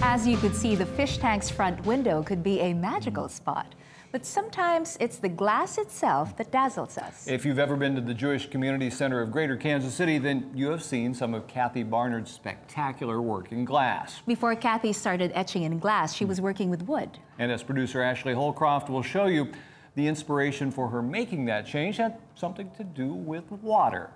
As you could see, the fish tank's front window could be a magical spot. But sometimes it's the glass itself that dazzles us. If you've ever been to the Jewish Community Center of Greater Kansas City, then you have seen some of Kathy Barnard's spectacular work in glass. Before Kathy started etching in glass, she was working with wood. And as producer Ashley Holcroft will show you, the inspiration for her making that change had something to do with water.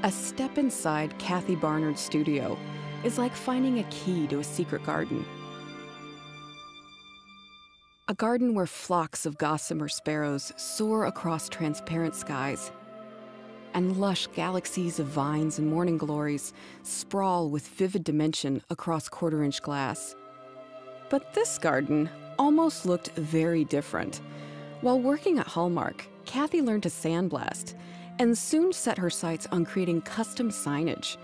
A step inside Kathy Barnard's studio is like finding a key to a secret garden. A garden where flocks of gossamer sparrows soar across transparent skies, and lush galaxies of vines and morning glories sprawl with vivid dimension across quarter-inch glass. But this garden almost looked very different. While working at Hallmark, Kathy learned to sandblast and soon set her sights on creating custom signage.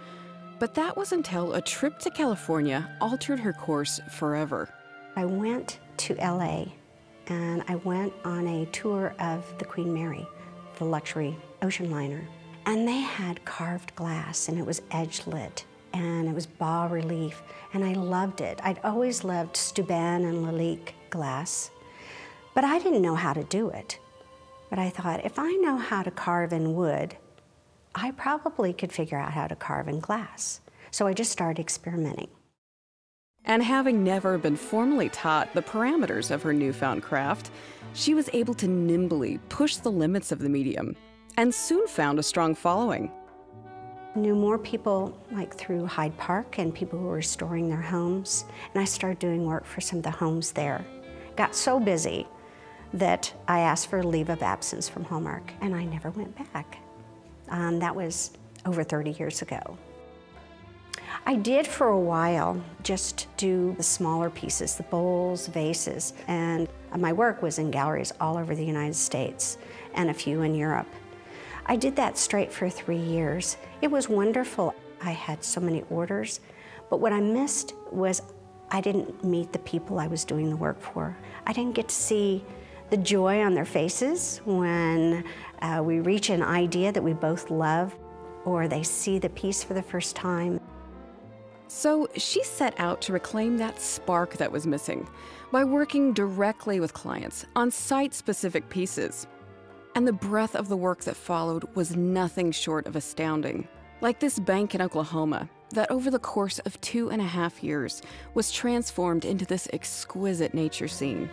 But that was until a trip to California altered her course forever. I went to LA and I went on a tour of the Queen Mary, the luxury ocean liner. And they had carved glass and it was edge lit and it was bas relief and I loved it. I'd always loved Steuben and Lalique glass, but I didn't know how to do it. But I thought, if I know how to carve in wood, I probably could figure out how to carve in glass. So I just started experimenting. And having never been formally taught the parameters of her newfound craft, she was able to nimbly push the limits of the medium and soon found a strong following. Knew more people like through Hyde Park and people who were restoring their homes. And I started doing work for some of the homes there. Got so busy that I asked for a leave of absence from Hallmark, and I never went back. That was over 30 years ago. I did for a while just do the smaller pieces, the bowls, vases, and my work was in galleries all over the United States and a few in Europe. I did that straight for 3 years. It was wonderful. I had so many orders, but what I missed was I didn't meet the people I was doing the work for. I didn't get to see the joy on their faces when we reach an idea that we both love, or they see the piece for the first time. So she set out to reclaim that spark that was missing by working directly with clients on site-specific pieces. And the breadth of the work that followed was nothing short of astounding. Like this bank in Oklahoma, that over the course of 2.5 years was transformed into this exquisite nature scene.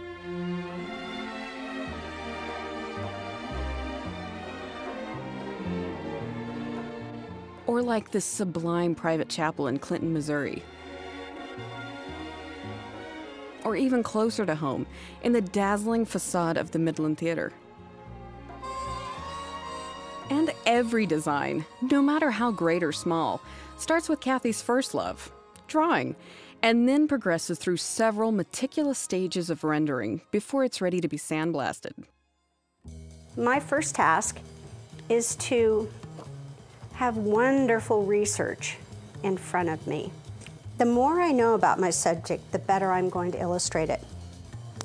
Or like this sublime private chapel in Clinton, Missouri. Or even closer to home, in the dazzling facade of the Midland Theater. And every design, no matter how great or small, starts with Kathy's first love, drawing, and then progresses through several meticulous stages of rendering before it's ready to be sandblasted. My first task is to have wonderful research in front of me. The more I know about my subject, the better I'm going to illustrate it.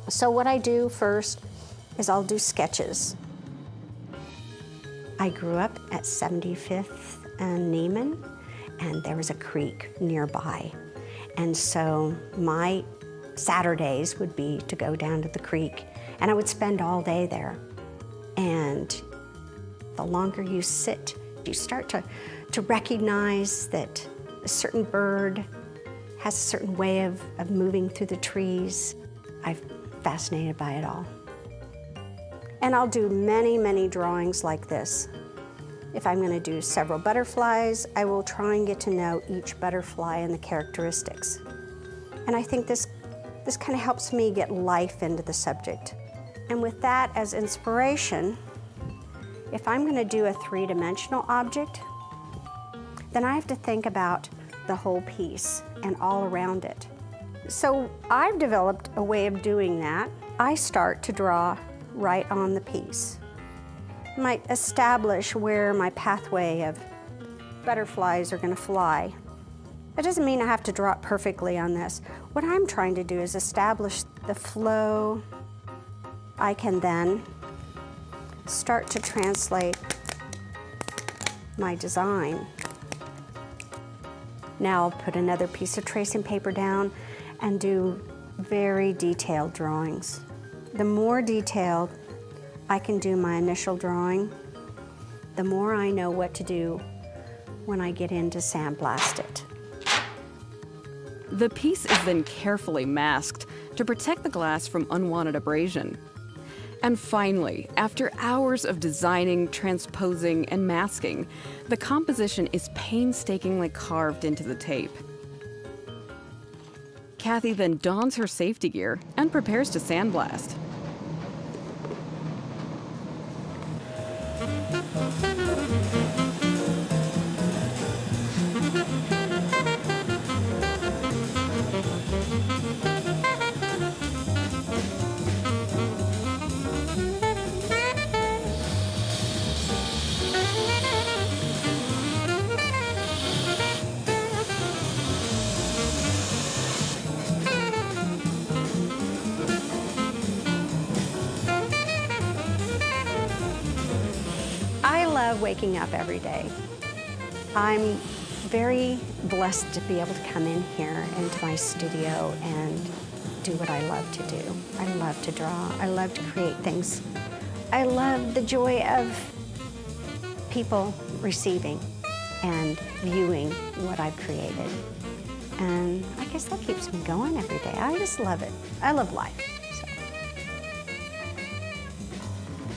So what I do first is I'll do sketches. I grew up at 75th and Neiman, and there was a creek nearby. And so my Saturdays would be to go down to the creek, and I would spend all day there. And the longer you sit, you start to recognize that a certain bird has a certain way of moving through the trees. I'm fascinated by it all. And I'll do many, many drawings like this. If I'm going to do several butterflies, I will try and get to know each butterfly and the characteristics. And I think this kind of helps me get life into the subject. And with that as inspiration, if I'm going to do a three-dimensional object, then I have to think about the whole piece and all around it. So I've developed a way of doing that. I start to draw right on the piece. I might establish where my pathway of butterflies are going to fly. That doesn't mean I have to draw it perfectly on this. What I'm trying to do is establish the flow. I can then start to translate my design. Now I'll put another piece of tracing paper down and do very detailed drawings. The more detailed I can do my initial drawing, the more I know what to do when I get in to sandblast it. The piece is then carefully masked to protect the glass from unwanted abrasion. And finally, after hours of designing, transposing, and masking, the composition is painstakingly carved into the tape. Kathy then dons her safety gear and prepares to sandblast. I love waking up every day. I'm very blessed to be able to come in here into my studio and do what I love to do. I love to draw. I love to create things. I love the joy of people receiving and viewing what I've created. And I guess that keeps me going every day. I just love it. I love life.